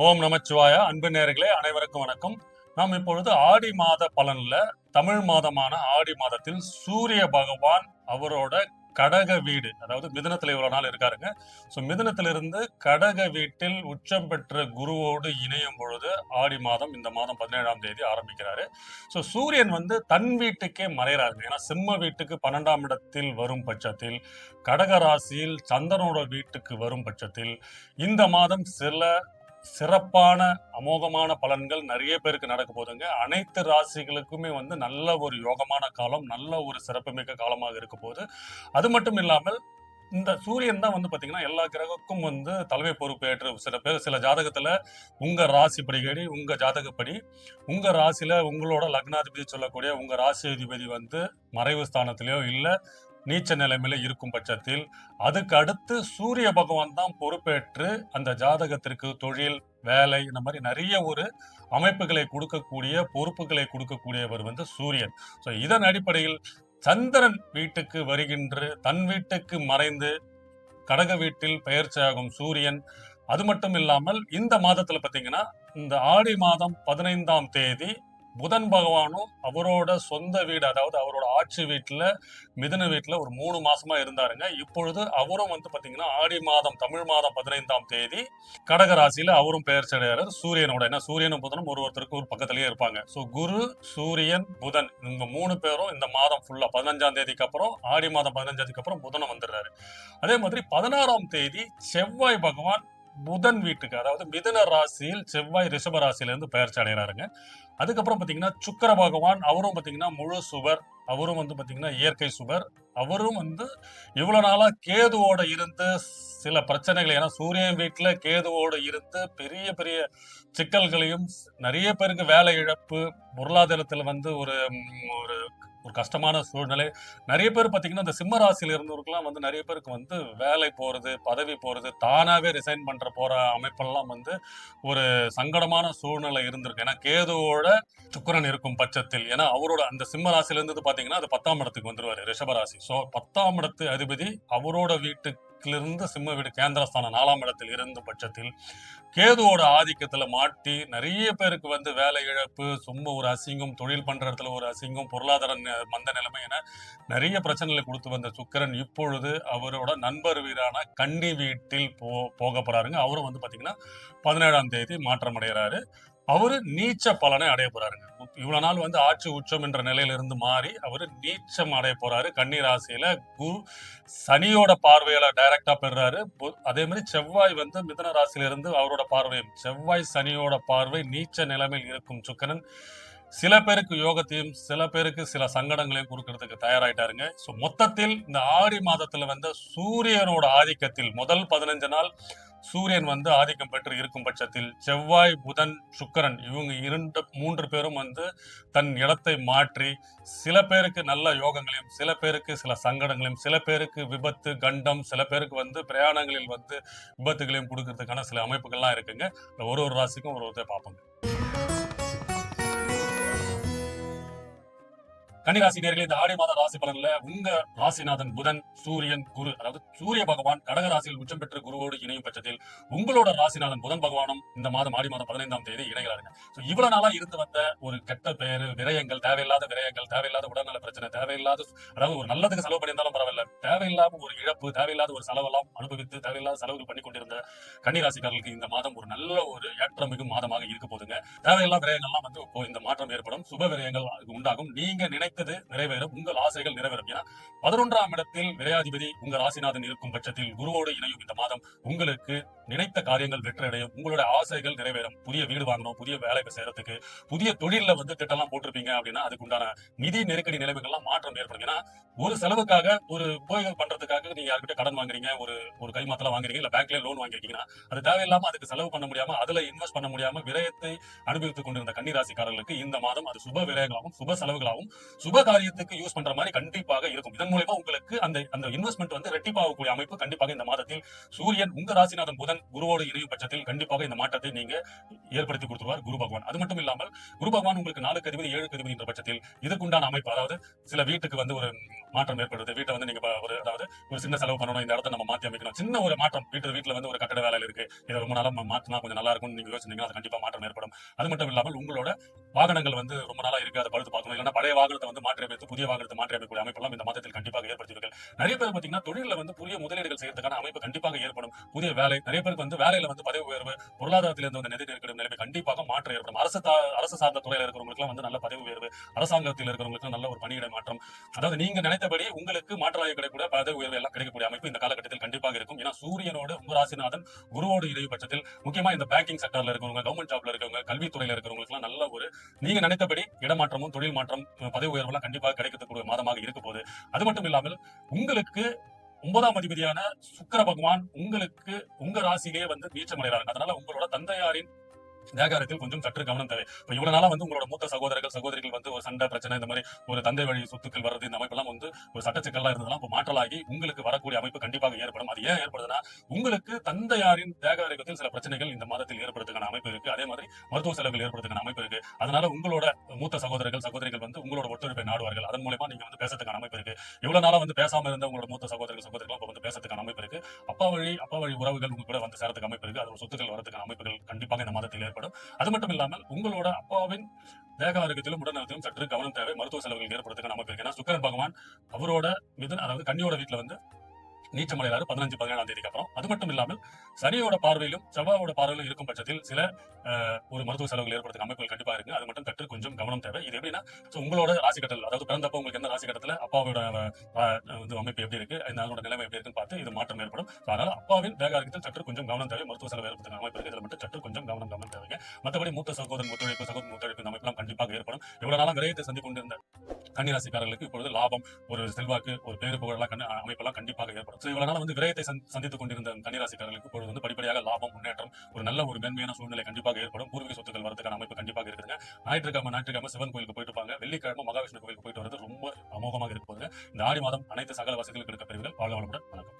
ஓம் நமச்சிவாய. அன்பு நேயர்களே அனைவருக்கும் வணக்கம். நாம் இப்பொழுது ஆடி மாத பலன்ல தமிழ் மாதமான ஆடி மாதத்தில் சூரிய பகவான் அவரோட கடக வீடு, அதாவது மிதுனத்துல இவ்வளவு நாள் இருக்காருங்க. மிதுனத்திலிருந்து கடக வீட்டில் உச்சம் பெற்ற குருவோடு இணையும் பொழுது ஆடி மாதம் இந்த மாதம் 17ஆம் தேதி ஆரம்பிக்கிறாரு. சூரியன் வந்து தன் வீட்டுக்கே மறைகிறாருங்க. ஏன்னா சிம்ம வீட்டுக்கு 12ஆம் இடத்தில் வரும் பட்சத்தில், கடக ராசியில் சந்திரனோட வீட்டுக்கு வரும் பட்சத்தில் இந்த மாதம் சில சிறப்பான அமோகமான பலன்கள் நிறைய பேருக்கு நடக்க போதுங்க. அனைத்து ராசிகளுக்குமே வந்து நல்ல ஒரு யோகமான காலம், நல்ல ஒரு சிறப்புமிக்க காலமாக இருக்க போது. அது மட்டும் இல்லாமல் இந்த சூரியன் தான் வந்து பாத்தீங்கன்னா எல்லா கிரகக்கும் வந்து தலைமை பொறுப்பேற்று சில பேர் சில ஜாதகத்துல உங்க ராசிப்படி உங்க ஜாதகப்படி உங்க ராசியில உங்களோட லக்னாதிபதி சொல்லக்கூடிய உங்க ராசி அதிபதி வந்து மறைவு ஸ்தானத்திலேயோ இல்ல நீச்ச நிலைமையில இருக்கும் பட்சத்தில் அதுக்கு அடுத்து சூரிய பகவான் தான் பொறுப்பேற்று அந்த ஜாதகத்திற்கு தொழில், வேலை இந்த மாதிரி நிறைய ஒரு அமைப்புகளை கொடுக்கக்கூடிய பொறுப்புகளை கொடுக்கக்கூடியவர் வந்து சூரியன். இதன் அடிப்படையில் சந்திரன் வீட்டுக்கு வருகின்ற தன் வீட்டுக்கு மறைந்து கடக வீட்டில் பெயர்ச்சியாகும் சூரியன். அது மட்டும் இல்லாமல் இந்த மாதத்துல பாத்தீங்கன்னா இந்த ஆடி மாதம் 15ஆம் தேதி புதன் பகவானும் அவரோட சொந்த வீடு, அதாவது அவரோட ஆட்சி வீட்டுல மிதுன வீட்டுல ஒரு 3 மாசமா இருந்தாருங்க. இப்பொழுது அவரும் வந்து பாத்தீங்கன்னா ஆடி மாதம் தமிழ் மாதம் 15ஆம் தேதி கடக ராசியில அவரும் பெயர்ச்சி அடைகிறார் சூரியனோட. ஏன்னா சூரியனும் புதனும் ஒருத்தருக்கு ஒரு பக்கத்திலேயே இருப்பாங்க. குரு, சூரியன், புதன் இந்த 3 பேரும் இந்த மாதம் ஃபுல்லா 15ஆம் தேதிக்கு அப்புறம் ஆடி மாதம் 15ஆம் தேதிக்கு அப்புறம் புதனும் வந்துடுறாரு. அதே மாதிரி 16ஆம் தேதி செவ்வாய் பகவான் புதன் வீட்டுக்கு, அதாவது மிதுன ராசியில் செவ்வாய் ரிஷப ராசியில இருந்து பெயர்ச்சி அடைகிறாருங்க. அதுக்கப்புறம் பாத்தீங்கன்னா சுக்கிர பகவான் அவரும் பாத்தீங்கன்னா முழு சுவர், அவரும் வந்து பாத்தீங்கன்னா இயற்கை சுவர். அவரும் வந்து இவ்வளவு நாளா கேதுவோட இருந்து சில பிரச்சனைகள், ஏன்னா சூரியன் வீட்டுல கேதுவோட இருந்து பெரிய பெரிய சிக்கல்களையும், நிறைய பேருக்கு வேலை இழப்பு, பொருளாதாரத்துல வந்து ஒரு ஒரு ஒரு கஷ்டமான சூழ்நிலை. நிறைய பேர் பாத்தீங்கன்னா இந்த சிம்ம ராசியில இருந்தவருக்கெல்லாம் வந்து நிறைய பேருக்கு வந்து வேலை போறது, பதவி போறது, தானாவே ரிசைன் பண்ற போற அமைப்பெல்லாம் வந்து ஒரு சங்கடமான சூழ்நிலை இருந்திருக்கு. ஏன்னா கேதுவோட சுக்கிரன் இருக்கும் பட்சத்தில், ஏன்னா அவரோட அந்த சிம்ம ராசியில இருந்தது பாத்தீங்கன்னா அது 10ஆம் இடத்துக்கு வந்துருவாரு, ரிஷபராசி. 10ஆம் இடத்து அதிபதி அவரோட வீட்டுக்கிலிருந்து சிம்ம வீடு கேந்திரஸ்தானம் 4ஆம் இடத்தில் இருந்த பட்சத்தில் கேதுவோட ஆதிக்கத்துல மாட்டி நிறைய பேருக்கு வந்து வேலை இழப்பு, சும்மா ஒரு அசிங்கம், தொழில் பண்ற இடத்துல ஒரு அசிங்கம், பொருளாதார மந்த நிலைமை என நிறைய பிரச்சனைகளை கொடுத்து வந்த சுக்கிரன் இப்பொழுது அவரோட நண்பர் வீரான கன்னி வீட்டில் போக போறாருங்க. அவரும் வந்து பாத்தீங்கன்னா 17ஆம் தேதி மாற்றம் அடைகிறாரு. அவரு நீச்ச பலனை அடைய போறாருங்க. இவ்வளவு நாள் வந்து ஆட்சி உச்சம் என்ற நிலையில இருந்து மாறி அவரு நீச்சம் அடைய போறாரு. கன்னி ராசியில குரு சனியோட பார்வையில டைரக்டா பெறாரு. அதே மாதிரி செவ்வாய் வந்து மிதுன ராசியில இருந்து அவரோட பார்வையும், செவ்வாய் சனியோட பார்வை நீச்ச நிலைமையில் இருக்கும் சுக்கிரன் சில பேருக்கு யோகத்தையும் சில பேருக்கு சில சங்கடங்களையும் கொடுக்கறதுக்கு தயாராயிட்டாருங்க. மொத்தத்தில் இந்த ஆடி மாதத்துல வந்து சூரியனோட ஆதிக்கத்தில் முதல் 15 நாள் சூரியன் வந்து ஆதிக்கம் பெற்று இருக்கும் பட்சத்தில் செவ்வாய், புதன், சுக்கிரன் இவங்க 3 பேரும் வந்து தன் இடத்தை மாற்றி சில பேருக்கு நல்ல யோகங்களையும், சில பேருக்கு சில சங்கடங்களையும், சில பேருக்கு விபத்து, கண்டம், சில பேருக்கு வந்து பிரயாணங்களில் வந்து விபத்துகளையும் கொடுக்கறதுக்கான சில அமைப்புகள்லாம் இருக்குங்க. ஒரு ராசிக்கும் ஒரு பார்ப்போங்க. கன்னிராசி நேயர்களே, இந்த ஆடி மாத ராசி பலன்ல உங்க ராசிநாதன் புதன், சூரியன், குரு, அதாவது சூரிய பகவான் கடக ராசியில் உச்சம் பெற்ற குருவோடு இணையும் பட்சத்தில் உங்களோட ராசிநாதன் புதன் பகவானும் இந்த மாதம் ஆடி மாதம் 15ஆம் தேதி இணைகிறாருங்க. இவ்வளவு நாளா இருந்து வந்த ஒரு கெட்ட பெயர், விரயங்கள், தேவையில்லாத விரயங்கள், தேவையில்லாத உடல்நல பிரச்சனை, தேவையில்லாத, அதாவது ஒரு நல்லதுக்கு செலவு பண்ணியிருந்தாலும் பரவாயில்ல, தேவையில்லாம ஒரு இழப்பு, தேவையில்லாத ஒரு செலவெல்லாம் அனுபவித்து தேவையில்லாத செலவுகள் பண்ணி கொண்டிருந்த கன்னிராசிக்காரர்களுக்கு இந்த மாதம் ஒரு நல்ல ஒரு ஏற்றமிகு மாதமாக இருக்க போதுங்க. தேவையில்லா விரயங்கள்லாம் வந்து இந்த மாற்றம் ஏற்படும், சுப விரயங்கள் உண்டாகும், நீங்க நினைத்தது நிறைவேறும், உங்கள் ஆசைகள் நிறைவேறும். ஏன்னா 11ஆம் இடத்தில் விரையாதிபதி உங்க ராசிநாதன் இருக்கும் பட்சத்தில் குருவோடு இணையும் இந்த மாதம் உங்களுக்கு நினைத்த காரியங்கள் வெற்றியடையும், உங்களுடைய ஆசைகள் நிறைவேறும். புதிய வீடு வாங்கணும், புதிய வேலை செய்யறதுக்கு, புதிய தொழில வந்து திட்டம்லாம் போட்டிருப்பீங்க அப்படின்னா அதுக்கு உண்டான நிதி நெருக்கடி நிலைமைகள்லாம் மாற்றம் ஏற்படும். ஏன்னா ஒரு செலவுக்காக, ஒரு உபயோகம் பண்றதுக்காக நீங்க யார்கிட்ட கடன் வாங்குறீங்க, ஒரு கைமாத்தல வாங்குறீங்க, இல்ல பேங்க்ல லோன் வாங்கிருக்கீங்கன்னா அது தேவையில்லாம அதுக்கு செலவு பண்ண முடியாம, அதுல இன்வெஸ்ட் பண்ண முடியாம விரயத்தை அனுபவித்துக் கொண்டிருந்த கன்னிராசிக்காரர்களுக்கு இந்த மாதம் அது சுப விரயங்களாகவும் சுப செலவுகளாகவும் சுப காரியத்துக்கு யூஸ் பண்ற மாதிரி கண்டிப்பாக இருக்கும். இதன் மூலமா உங்களுக்கு அந்த அந்த இன்வெஸ்ட்மெண்ட் வந்து ரெட்டிப்பாகக்கூடிய அமைப்பு கண்டிப்பாக இந்த மாதத்தில் சூரியன் உங்க ராசிநாதன் புதன் குருவோடு இணையும் பட்சத்தில் கண்டிப்பாக இந்த மாற்றத்தை நீங்க ஏற்படுத்தி கொடுத்துருவார் குரு பகவான். அது மட்டும் இல்லாமல் குரு பகவான் உங்களுக்கு 4க்கு அதிபதி 7க்கு அதிபதி என்ற பட்சத்தில் இதுக்குண்டான அமைப்பு, அதாவது சில வீட்டுக்கு வந்து ஒரு மாற்றம் ஏற்படுது. வீட்டை வந்து நீங்க அதாவது ஒரு சின்ன செலவு பண்ணணும், இந்த இடத்த நம்ம மாத்தி அமைக்கணும், சின்ன ஒரு மாற்றம். வீட்டுல வந்து ஒரு கட்டட வேலையில இருக்கு, இதை ரொம்ப நாளா மாத்தினா கொஞ்சம் நல்லா இருக்கும்னு நீங்க யோசிச்சீங்கன்னா அது கண்டிப்பா மாற்றம் ஏற்படும். அது மட்டும் இல்லாமல் உங்களோட வாகனங்கள் வந்து ரொம்ப நாளா இருக்கு, அதை பழுது பார்க்கணும், இல்லைன்னா பழைய வாகனத்தை வந்து மாற்றி அமைத்து புதிய வாகனத்தை மாற்றி அமைக்கக்கூடிய அமைப்பெல்லாம் இந்த மாதத்தில் கண்டிப்பாக ஏற்படுத்துவீர்கள். நிறைய பேர் பாத்தீங்கன்னா தொழில வந்து புதிய முதலீடுகள் செய்யறதுக்கான அமைப்பு கண்டிப்பாக ஏற்படும். புதிய வேலை, நிறைய பேருக்கு வந்து வேலையில வந்து பதவி உயர்வு, பொருளாதாரத்திலிருந்து வந்து நிதி நெருக்கடி நிலைமை கண்டிப்பாக மாற்றம் ஏற்படும். அரசு சார்ந்த துறையில இருக்கிறவங்களுக்கு வந்து நல்ல பதவி உயர்வு, அரசாங்கத்தில் இருக்கிறவங்களுக்கு நல்ல ஒரு பணியிட மாற்றம், அதாவது நீங்க நினைத்தபடி உங்களுக்கு மாற்றலாகி கிடைக்கக்கூடிய பதவி உயர்வு எல்லாம் கிடைக்கக்கூடிய அமைப்பு இந்த காலகட்டத்தில் கண்டிப்பாக இருக்கும். ஏன்னா சூரியனோடு உங்க ராசிநாதன் குருவோடு இணையும் பட்சத்தில், முக்கியமா இந்த பேங்கிங் செக்டர்ல இருக்கிறவங்க, கவர்மெண்ட் ஜாப்ல இருக்கிறவங்க, கல்வித்துறையில இருக்கிறவங்களுக்கு நல்ல ஒரு நீங்க நினைத்தபடி இடமாற்றமும் தொழில் மாற்றம் பதவி உயர்வு எல்லாம் கண்டிப்பாக கிடைக்கக்கூடிய மாதமாக இருக்க போகுது. அது மட்டும் இல்லாமல் உங்களுக்கு 9ஆம் அதிபதியான சுக்கிர பகவான் உங்களுக்கு உங்க ராசியிலேயே வந்து நீச்சமடைகிறாங்க. அதனால உங்களோட தந்தையாரின் வியாகாரத்தில் கொஞ்சம் சற்று கவனம் தேவை. இப்ப இவ்வளவு நாளா வந்து உங்களோட மூத்த சகோதரர்கள் சகோதரிகள் வந்து ஒரு சண்டை பிரச்சனை, இந்த மாதிரி ஒரு தந்தை வழி சொத்துக்கள் வர்றது, இந்த அமைப்பெல்லாம் வந்து ஒரு சட்ட சிக்கல்லாம் இருந்ததெல்லாம் இப்போ மாற்றலாகி உங்களுக்கு வரக்கூடிய அமைப்பு கண்டிப்பாக ஏற்படும். அது ஏன் ஏற்படுதுன்னா உங்களுக்கு தந்தையாரின் வியாகாரத்தில் சில பிரச்சனைகள் இந்த மாதத்தில் ஏற்படுறதுக்கான அமைப்பு இருக்கு. அதே மாதிரி மருத்துவ செலவுகள் ஏற்படுறதுக்கான அமைப்பு இருக்கு. அதனால உங்களோட மூத்த சகோதரர்கள் சகோதரிகள் வந்து உங்களோட ஒத்துழைப்பை நாடுவார்கள். அதன் மூலமா நீங்க வந்து பேசுறதுக்கான அமைப்பு இருக்கு. இவ்வளவு நாளா வந்து பேசாம இருந்த உங்களோட மூத்த சகோதரர்கள் சகோதரிகள் இப்ப வந்து பேசுறதுக்கான அமைப்பு இருக்கு. அப்பா வழி உறவுகள் உங்க கூட வந்து சேரத்துக்கு அமைப்பு இருக்கு. அதோட சொத்துக்கள் வரதுக்கான அமைப்புகள் கண்டிப்பாக இந்த மாதத்தில் ஏற்படும். அது மட்டும் இல்லாமல் உங்களோட அப்பாவின் தேக ஆரோக்கியத்திலும் உடல்நலத்திலும் சற்று கவனம் தேவை. மருத்துவ செலவுகள் ஏற்படுறதுக்கான அமைப்பு இருக்கு. ஏன்னா சுக்கிரன் பகவான் அவரோட அதாவது கன்னியோட வீட்டுல வந்து நீச்சமடைகிறாரு 15, 17ஆம் தேதிக்கு அப்புறம். அது மட்டும் இல்லாமல் சனியோட பார்வையிலும் செவ்வாயோட பார்வையிலும் இருக்கும் பட்சத்தில் சில ஒரு மருத்துவ செலவுகள் ஏற்படுறதுக்கு அமைப்புகள் கண்டிப்பா இருக்கு. அது மட்டும் சற்று கொஞ்சம் கவனம் தேவை. இது எப்படின்னா உங்களோட ராசி கட்டல், அதாவது பிறந்தப்ப உங்களுக்கு எந்த ராசி கட்டத்துல அப்பாவோட வந்து அமைப்பு எப்படி இருக்கு, அதோட நிலைமை எப்படி இருக்குன்னு பார்த்து இது மாற்றம் ஏற்படும். அதனால அப்பாவின் தேக ஆரோக்கியத்தில் சற்று கொஞ்சம் கவனம் தேவை. மருத்துவ செலவு ஏற்படுறதுக்கு அமைப்பு இருக்கு. இதுல மட்டும் சற்று கொஞ்சம் கவனம் தேவைங்க. மற்றபடி மூத்த சகோதரன் ஒத்துழைப்பு சகோதரன் ஒத்துழைப்பு இந்த அமைப்பெல்லாம் கண்டிப்பாக ஏற்படும். இவ்வளவு நாளா விரயத்தை சந்திக் கொண்டிருந்த கன்னிராசிக்காரர்களுக்கு இப்பொழுது லாபம், ஒரு செல்வாக்கு, ஒரு பேரு புகழெல்லாம் அமைப்பெல்லாம் கண்டிப்பாக ஏற்படும். இவ்வளவு நாள் வந்து விரயத்தை சந்தித்துக் கொண்டிருந்த கன்னிராசிக்காரர்களுக்கு இப்பொழுது வந்து படிப்படியாக லாபம், முன்னேற்றம், ஒரு நல்ல ஒரு மேன்மையான சூழ்நிலை கண்டிப்பாக ஏற்படும். பூர்வீக சொத்துக்கள் வரதுக்கான அமைப்பு கண்டிப்பாக இருக்குதுங்க. ஞாயிற்றுக்கிழமை சிவன் கோயிலுக்கு போயிட்டு இருப்பாங்க. வெள்ளிக்கிழமை மகாவிஷ்ணு கோயிலுக்கு போயிட்டு வரது ரொம்ப அமோகமாக இருக்க போகுது. இந்த ஆடி மாதம் அனைத்து சகல வசதிகளுக்கு இருக்க பெறுவீர்கள். வாழ்க வளமுடன். வணக்கம்.